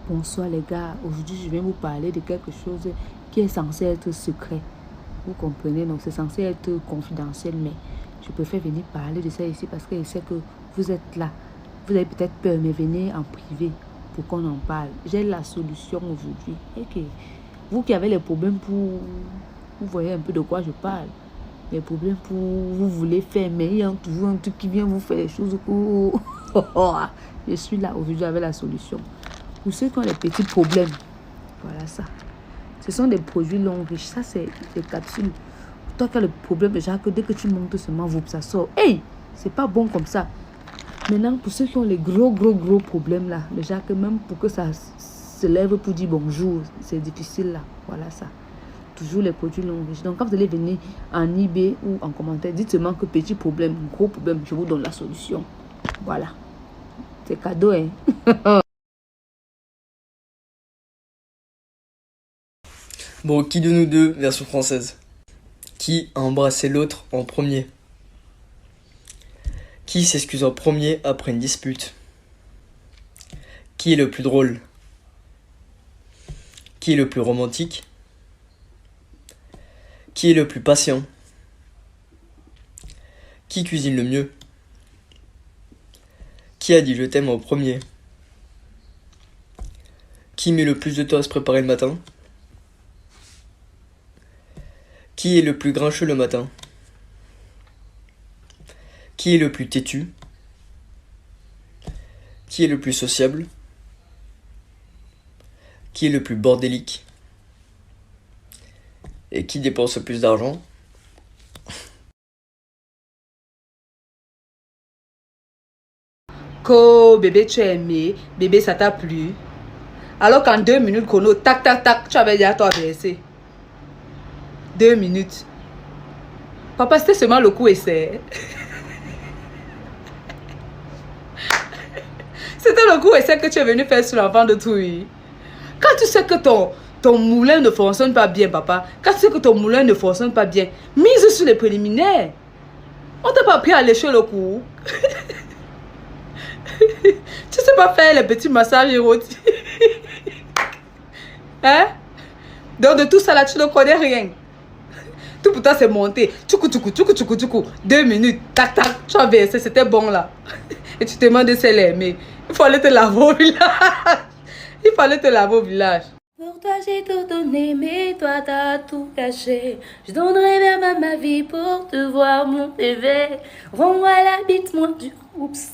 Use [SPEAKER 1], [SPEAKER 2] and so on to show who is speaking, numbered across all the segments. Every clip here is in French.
[SPEAKER 1] Bonsoir les gars, aujourd'hui je vais vous parler de quelque chose qui est censé être secret. Vous comprenez, donc c'est censé être confidentiel, mais je préfère venir parler de ça ici parce que je sais que vous êtes là. Vous avez peut-être peur, mais venez en privé pour qu'on en parle. J'ai la solution aujourd'hui. Et que vous qui avez les problèmes pour... Vous voyez un peu de quoi je parle. Les problèmes pour... Vous voulez faire, mais il y a toujours un truc qui vient vous faire les choses pour... Je suis là aujourd'hui avec la solution. Pour ceux qui ont les petits problèmes, voilà ça. Ce sont des produits longs riches. Ça, c'est des capsules. Toi qui as le problème, déjà que dès que tu montes seulement, ça sort. Hey, c'est pas bon comme ça. Maintenant, pour ceux qui ont les gros problèmes là, déjà que même pour que ça se lève pour dire bonjour, c'est difficile là. Voilà ça. Toujours les produits longs riches. Donc, quand vous allez venir en eBay ou en commentaire, dites seulement que petit problème, gros problème, je vous donne la solution. Voilà. C'est cadeau, hein.
[SPEAKER 2] Bon, qui de nous deux, version française? Qui a embrassé l'autre en premier? Qui s'excuse en premier après une dispute? Qui est le plus drôle? Qui est le plus romantique? Qui est le plus patient? Qui cuisine le mieux? Qui a dit je t'aime en premier? Qui met le plus de temps à se préparer le matin? Qui est le plus grincheux le matin? Qui est le plus têtu? Qui est le plus sociable? Qui est le plus bordélique? Et qui dépense le plus d'argent?
[SPEAKER 1] Co, bébé, tu es aimé. Bébé, ça t'a plu. Alors qu'en 2 minutes, chrono, tac, tac, tac, tu avais déjà toi versé. 2 minutes. Papa, c'était seulement le coup essai. C'était le coup essai que tu es venu faire sur l'enfant de Touy. Quand tu sais que ton moulin ne fonctionne pas bien, papa, quand tu sais que ton moulin ne fonctionne pas bien, mise sur les préliminaires. On t'a pas appris à lécher le cou. Tu sais pas faire les petits massages érotiques. Hein? Donc de tout ça là, tu ne connais rien. Tout pour toi c'est monté. Tchoukou, tchoukou, tchoukou, tchoukou, tchoukou. 2 minutes. Tac, tac. Tu as versé. C'était bon là. Et tu te demandes de c'est l'aimer. Il fallait te laver au village. Il fallait te laver au village. Pour toi j'ai tout donné, mais toi t'as tout caché. Je donnerai même ma vie pour te voir mon bébé. Renvoie la bite moins du... Oups.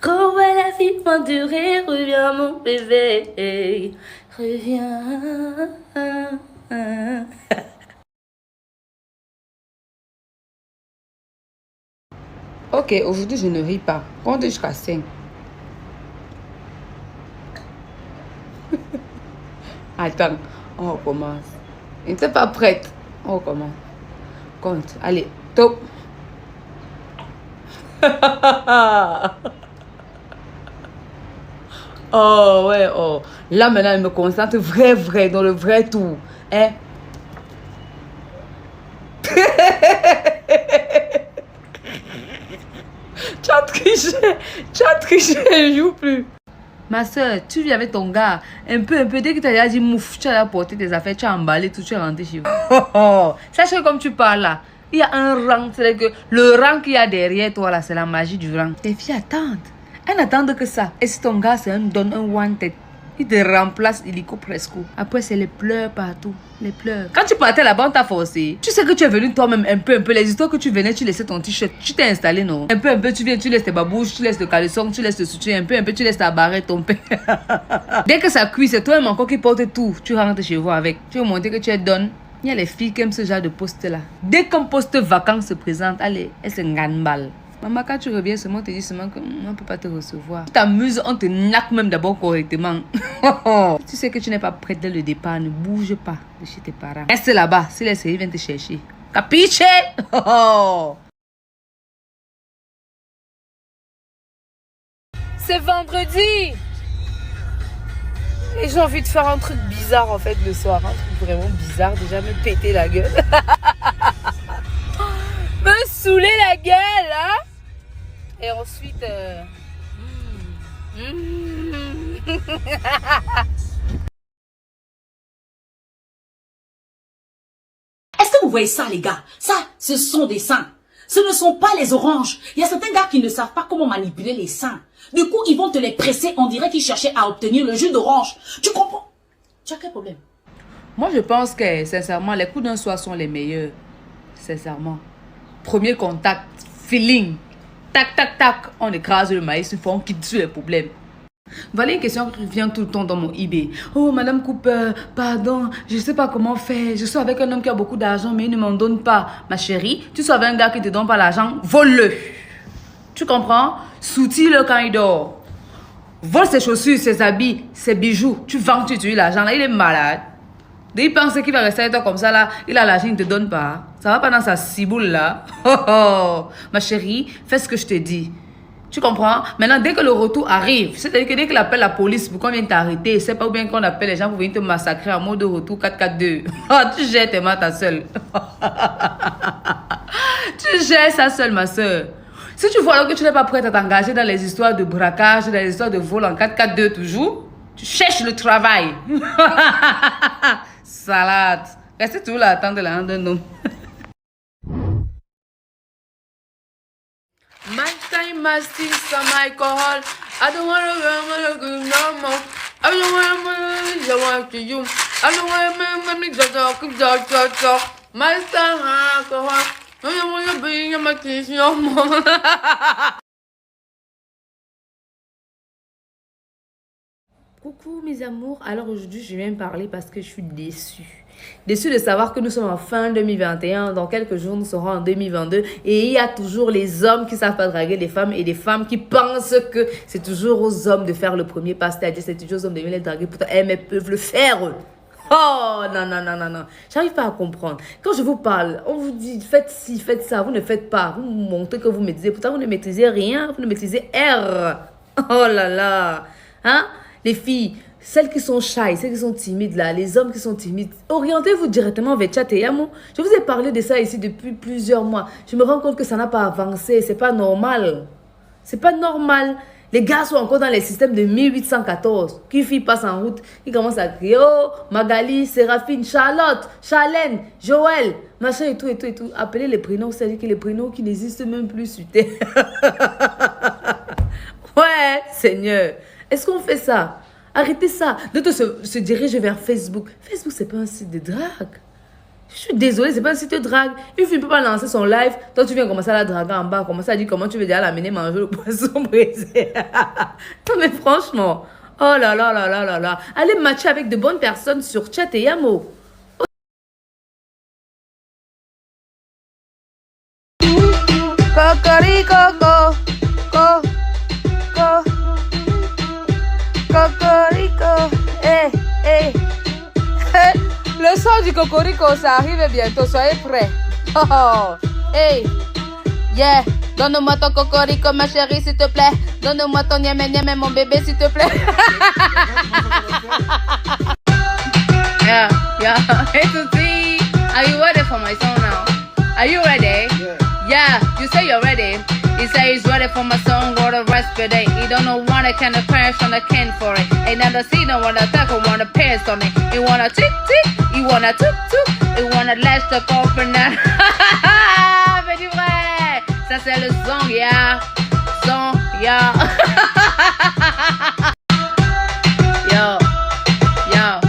[SPEAKER 1] Renvoie la bite moins durée. Reviens mon bébé. Reviens. Ok, aujourd'hui je ne ris pas. Compte jusqu'à 5. Attends, on recommence. Je n'étais pas prête. On recommence. Compte. Allez, top. Oh, ouais, oh. Là, maintenant, je me concentre vrai, dans le vrai tour. Hein? Tu as triché, je joue plus. Ma soeur, tu vis avec ton gars, un peu, dès que tu as déjà dit mouf, tu as apporté tes affaires, tu as emballé tout, tu es rentré chez vous. Sache que comme tu parles là, il y a un rang, c'est que le rang qu'il y a derrière toi là, c'est la magie du rang. Tes filles attendent, elles n'attendent que ça. Et si ton gars c'est un don, un one-tête, il te remplace illico presque. Après c'est les pleurs partout, les pleurs. Quand tu partais là-bas, on t'a forcé. Tu sais que tu es venu toi-même un peu, les histoires que tu venais, tu laissais ton t-shirt, tu t'es installé non? Un peu, tu viens, tu laisses tes babouches, tu laisses le caleçon, tu laisses le soutien, un peu, tu laisses ta barrette, ton père. Dès que ça cuit, c'est toi-même encore qui porte tout. Tu rentres chez vous avec. Tu veux montrer que tu es donne. Il y a les filles qui aiment ce genre de poste là. Dès qu'un poste vacant se présente, allez, elles se ngambal. Maman, quand tu reviens seulement, on te dit seulement qu'on ne peut pas te recevoir. Tu t'amuses, on te naque même d'abord correctement. Tu sais que tu n'es pas prête dès le départ, ne bouge pas de chez tes parents. Reste là-bas, si les séries viennent te chercher. Capiche? C'est vendredi! Et j'ai envie de faire un truc bizarre en fait le soir. Un truc vraiment bizarre, déjà me péter la gueule. Me saouler la gueule, hein? Et ensuite...
[SPEAKER 3] Est-ce que vous voyez ça, les gars? Ça, ce sont des seins. Ce ne sont pas les oranges. Il y a certains gars qui ne savent pas comment manipuler les seins. Du coup, ils vont te les presser. On dirait qu'ils cherchaient à obtenir le jus d'orange. Tu comprends? Tu as quel problème?
[SPEAKER 1] Moi, je pense que, sincèrement, les coups d'un soir sont les meilleurs. Sincèrement. Premier contact, feeling. Tac, tac, tac. On écrase le maïs, une fois on quitte sur les problèmes. Voilà une question qui vient tout le temps dans mon eBay. Oh, Madame Cooper, pardon, je ne sais pas comment faire. Je suis avec un homme qui a beaucoup d'argent, mais il ne m'en donne pas. Ma chérie, tu sois avec un gars qui ne te donne pas l'argent, vole-le. Tu comprends? Soutille-le quand il dort. Vole ses chaussures, ses habits, ses bijoux. Tu vends, tu utilises l'argent. Là, il est malade. Dès qu'il pense qu'il va rester avec toi comme ça, là, il a l'argent, il ne te donne pas. Ça va pas dans sa ciboule, là. Oh, oh. Ma chérie, fais ce que je te dis. Tu comprends? Maintenant, dès que le retour arrive, c'est-à-dire que dès qu'il appelle la police pour qu'on vienne t'arrêter, c'est pas bien qu'on appelle les gens pour venir te massacrer en mode de retour 4-4-2. Tu gères tes mains ta seule. Tu gères ça seule, ma soeur. Si tu vois alors que tu n'es pas prête à t'engager dans les histoires de braquage, dans les histoires de vol en 4-4-2 toujours, tu cherches le travail. Salade. Restez toujours là à attendre la hand d'un homme. My time must steal some alcohol. I don't wanna run no more. I don't wanna to you. I don't wanna make talk. My time alcohol. I don't wanna be in my kiss no more. Coucou mes amours, alors aujourd'hui je viens parler parce que je suis déçue. Déçue de savoir que nous sommes en fin 2021, dans quelques jours nous serons en 2022 et il y a toujours les hommes qui ne savent pas draguer les femmes et des femmes qui pensent que c'est toujours aux hommes de faire le premier pas, c'est-à-dire c'est toujours aux hommes de venir les draguer, pourtant elles peuvent le faire eux. Oh non, non, non, non, non, j'arrive pas à comprendre. Quand je vous parle, on vous dit faites ci, faites ça, vous ne faites pas, vous montrez que vous maîtrisez, pourtant vous ne maîtrisez rien, vous ne maîtrisez R. Oh là là, hein? Les filles, celles qui sont shy, celles qui sont timides là, les hommes qui sont timides, orientez-vous directement vers Chat et Yamo. Je vous ai parlé de ça ici depuis plusieurs mois. Je me rends compte que ça n'a pas avancé, c'est pas normal. C'est pas normal. Les gars sont encore dans les systèmes de 1814. Qui fille passe en route, ils commencent à crier oh, Magali, Séraphine, Charlotte, Charlène, Joël, machin et tout et tout et tout. Appelez les prénoms, c'est-à-dire que les prénoms qui n'existent même plus sur terre. Ouais, Seigneur. Est-ce qu'on fait ça? Arrêtez ça. D'autres se dirigent vers Facebook. Facebook, c'est pas un site de drague. Je suis désolée, c'est pas un site de drague. Une fille ne peut pas lancer son live. Toi, tu viens commencer à la draguer en bas. Commencer à dire comment tu veux déjà l'amener manger le poisson brisé. Non, mais franchement. Oh là là là là là là. Allez matcher avec de bonnes personnes sur Chat et Yamo. Cocoricoco. Cocorico, Le son du cocorico, ça arrive bientôt, soyez prêts. Oh, hey, yeah. Donne-moi ton cocorico, ma chérie, s'il te plaît. Donne-moi ton niamé, mon bébé, s'il te plaît. Yeah, yeah. Hey, Tuti, are you ready for my song now? Are you ready? Yeah, you say you're ready. He say he's ready for my song, or the rest of it. He don't know what I can crash on the can for it. Ain't never seen no one attack or wanna pass on it. He wanna tick tick, he wanna tuk tuk, he wanna lash the coconut. Petit vrai, ça c'est le son, yeah. Son, yeah. Yo, yo.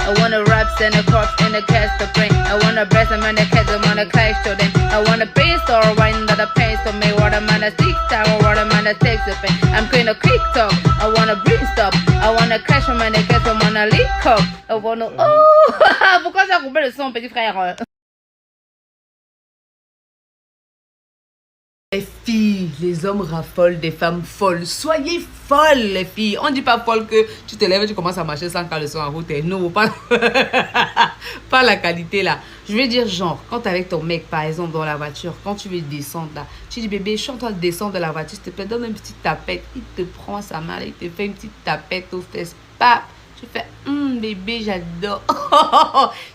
[SPEAKER 1] I wanna rap and a corpse in the cast to print. I wanna breast them and the cats, I wanna clash to them. I wanna paste or wine that the pains to me. What a man a stick tower, what a man a takes a pen. I'm going to quick talk, I wanna bring stop. I wanna crash on my neck, I wanna leak up. I wanna. Oh! Pourquoi ça coupe le son, petit frère? Les filles, les hommes raffolent des femmes folles. Soyez folles, les filles. On ne dit pas folle que tu te lèves et tu commences à marcher sans caleçon en route. Non, pas, pas la qualité là. Je vais dire genre, quand tu es avec ton mec, par exemple, dans la voiture, quand tu veux descendre là, tu dis bébé, chante-toi descendre de la voiture, s'il te plaît, donne une petite tapette. Il te prend sa main, il te fait une petite tapette aux fesses. Pap, tu fais, bébé, j'adore.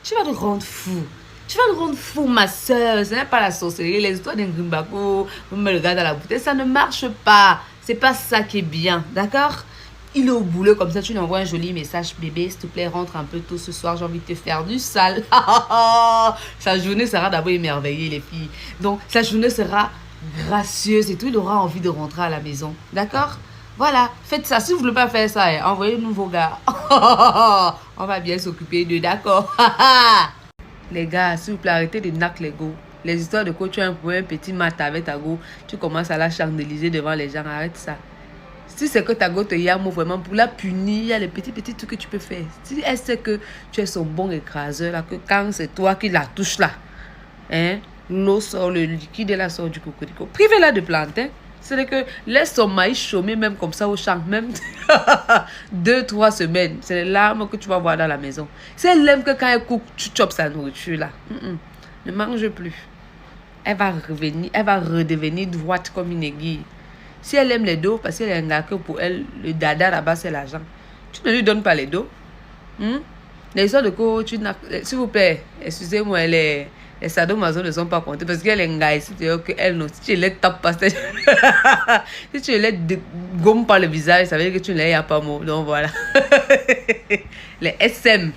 [SPEAKER 1] Tu vas te rendre fou. Tu vas te rendre fou, ma soeur. Ce n'est pas la sorcellerie. Les histoires d'un grimbako, vous me regardez à la bouteille, ça ne marche pas. C'est pas ça qui est bien, d'accord? il est au boulot comme ça, tu lui envoies un joli message. Bébé, s'il te plaît, rentre un peu tôt ce soir, j'ai envie de te faire du sale. Sa journée sera d'abord émerveillée, les filles. Donc, sa journée sera gracieuse et tout. Il aura envie de rentrer à la maison. D'accord? Voilà, faites ça. Si vous ne voulez pas faire ça, envoyez-nous vos gars. On va bien s'occuper d'eux, d'accord? Les gars, s'il vous plaît, arrêtez de knock les go. Les histoires de quoi tu as un petit mat avec ta go, tu commences à la chandeliser devant les gens. Arrête ça. Si c'est que ta go te yamo vraiment pour la punir, il y a les petits trucs que tu peux faire. Si elle sait que tu es son bon écraseur, là, que quand c'est toi qui la touche là, l'eau sort, le liquide là sort du cocorico. Privez-la de planter. C'est que laisse son maïs chômer même comme ça au champ, même 2-3 semaines. C'est les larmes que tu vas voir dans la maison. Si elle aime que quand elle coupe, tu chopes sa nourriture là. Ne mange plus. Elle va revenir, elle va redevenir droite comme une aiguille. Si elle aime les dos, parce qu'elle est un gars que pour elle, le dada là-bas c'est l'argent. Tu ne lui donnes pas les dos. Les histoires de coach, s'il vous plaît, excusez-moi, les sadomaso ne sont pas comptés parce qu'elle est un gars ici, elle non. Si tu les tapes pas, si tu les gommes par le visage, ça veut dire que tu ne les as pas mot. Donc voilà. Les SM.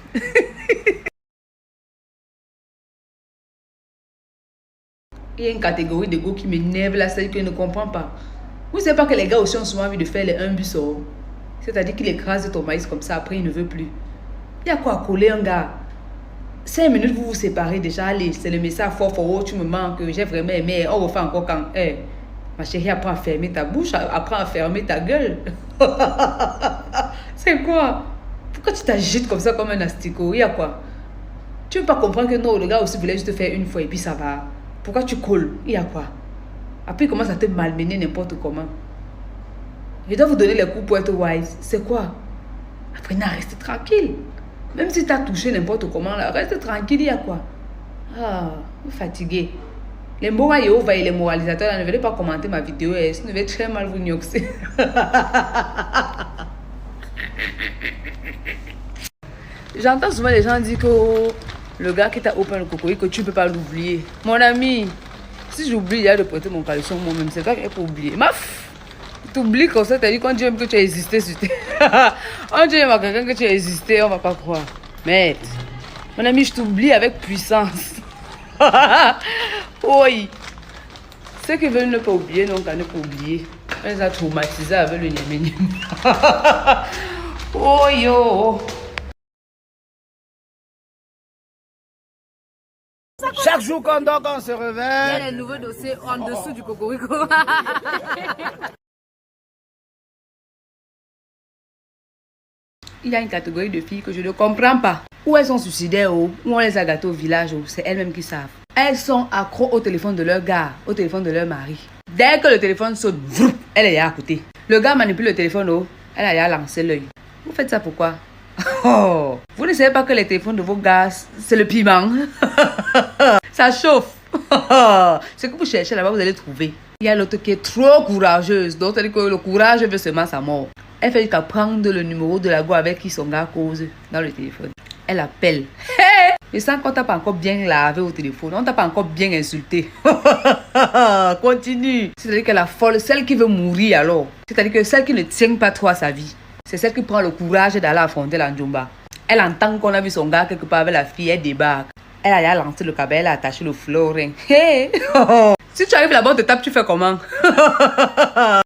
[SPEAKER 1] Il y a une catégorie de go qui m'énerve là, celle que je ne comprends pas. Vous ne savez pas que les gars aussi ont souvent envie de faire les un bus. C'est-à-dire qu'il écrase ton maïs comme ça, après il ne veut plus. Il y a quoi à coller un gars? 5 minutes, vous vous séparez déjà. Allez, c'est le message fort, oh, tu me manques, j'ai vraiment aimé. On refait encore quand. Ma chérie, apprends à fermer ta bouche, apprends à fermer ta gueule. C'est quoi? Pourquoi tu t'agites comme ça, comme un asticot? Il y a quoi? Tu ne veux pas comprendre que non, le gars aussi voulait juste faire une fois et puis ça va. Pourquoi tu colles? Il y a quoi? Après, il commence à te malmener n'importe comment. Je dois vous donner les coups pour être wise. C'est quoi? Après, reste tranquille. Même si tu as touché n'importe comment, là, reste tranquille, il y a quoi? Ah, vous fatigué. Les mots et les moralisateurs, ne venez pas commenter ma vidéo, sinon je vais très mal vous nyoxer. J'entends souvent les gens dire que le gars qui t'a open le cocoï, que tu ne peux pas l'oublier. Mon ami, si j'oublie, il y a de prêter mon caleçon moi-même, c'est toi qui es pour oublier. Maf! T'oublies comme ça, t'as dit qu'on dit même que tu as existé sur terre. On dit à quelqu'un que tu as existé, on va pas croire. Mais, mon ami, je t'oublie avec puissance. Oui. Ceux qui veulent ne pas oublier, n'ont qu'à ne pas oublier. On les a traumatisés avec le nyéményém. Oh yo.
[SPEAKER 4] Chaque jour qu'on dort, quand on se réveille.
[SPEAKER 1] Il y a les nouveaux dossiers en dessous du cocorico. Il y a une catégorie de filles que je ne comprends pas. Ou elles sont suicidaires, ou on les a gâtées au village, c'est elles-mêmes qui savent. Elles sont accros au téléphone de leur gars, au téléphone de leur mari. Dès que le téléphone saute, elle est à côté. Le gars manipule le téléphone, elle a lancé l'œil. Vous faites ça pourquoi? Oh, vous ne savez pas que les téléphones de vos gars, c'est le piment. Ça chauffe. Ce que vous cherchez là-bas, vous allez trouver. Il y a l'autre qui est trop courageuse. Donc, c'est-à-dire que le courage veut seulement sa mort. Elle fait jusqu'à prendre le numéro de la go avec qui son gars cause dans le téléphone. Elle appelle. Hey! Je sens qu'on t'a pas encore bien lavé au téléphone. On t'a pas encore bien insulté. Continue. C'est-à-dire que la folle, celle qui veut mourir alors. C'est-à-dire que celle qui ne tient pas trop à sa vie. C'est celle qui prend le courage d'aller affronter la Njomba. Elle entend qu'on a vu son gars quelque part avec la fille, elle débarque. Elle a lancé le cabelle, elle a attaché le florin. Hey! Si tu arrives là-bas, on te tape, tu fais comment?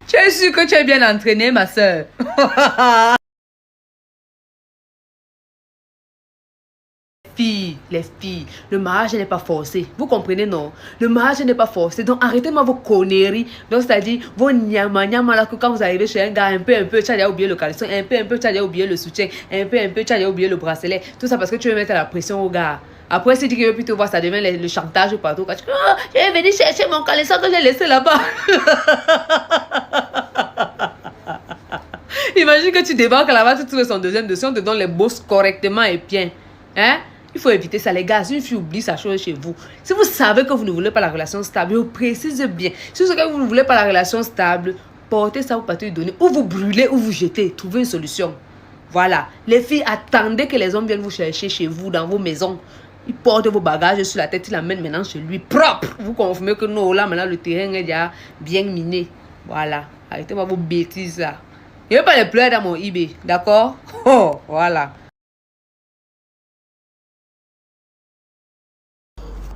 [SPEAKER 1] Tu es sûr que tu es bien entraînée, ma soeur? Les filles, le mariage n'est pas forcé. Vous comprenez, non? Le mariage n'est pas forcé. Donc, arrêtez-moi vos conneries. Donc, c'est-à-dire, vos nyama là, que quand vous arrivez chez un gars, un peu, tu as déjà oublié le caleçon, un peu, tu as déjà oublié le soutien, un peu, tu as déjà oublié le bracelet. Tout ça parce que tu veux mettre la pression au gars. Après, si tu veux plus te voir, ça devient le chantage partout. Quand tu dis, oh, je vais venir chercher mon caleçon que j'ai laissé là-bas. Imagine que tu débarques là-bas, tu trouves son deuxième dossier, on te donne les bosses correctement et bien. Hein? Il faut éviter ça, les gars. Si une fille oublie sa chose chez vous, si vous savez que vous ne voulez pas la relation stable, vous précisez bien. Si vous savez que vous ne voulez pas la relation stable, portez ça, vous partez lui donner. Ou vous brûlez, ou vous jetez. Trouvez une solution. Voilà. Les filles, attendez que les hommes viennent vous chercher chez vous, dans vos maisons. Ils portent vos bagages sur la tête, ils l'amènent maintenant chez lui, propre. Vous confirmez que non, là, maintenant, le terrain est déjà bien miné. Voilà. Arrêtez-moi vos bêtises, là. Je ne veux pas les pleurs dans mon eBay, d'accord? Oh, voilà.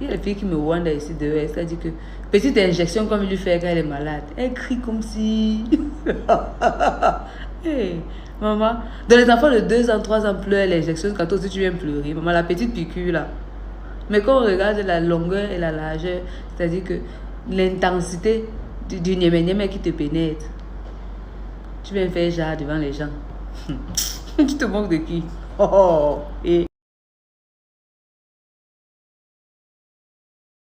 [SPEAKER 1] Il y a les filles qui me voient ici dehors, c'est-à-dire que petite injection comme il lui fait quand elle est malade. Elle crie comme si... Hey, maman, dans les enfants de 2 ans, 3 ans pleurent l'injection, quand toi aussi tu viens pleurer. Maman, la petite piqûre là. Mais quand on regarde la longueur et la largeur, c'est-à-dire que l'intensité du niémé qui te pénètre, tu viens faire genre devant les gens. Tu te moques de qui? Oh, et